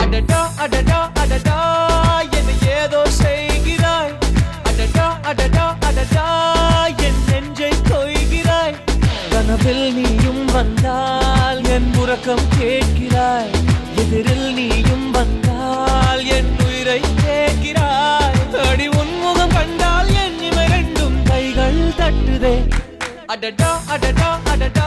அடடா அடடா அடடா என்னை ஏதோ செய்கிறாய். அடடா அடடா அடடா என் நெஞ்சை கொய்கிறாய். கனவில் நீயும் வந்தால் என் உறக்கம் கேட்கிறாய். எதிரில் நீயும் வந்தால் என் உயிரை கேட்கிறாய். அடி உன்முகம் கண்டால் என் இமை ரெண்டும் கைகள் தட்டுதே. அடடா அடடா அடடா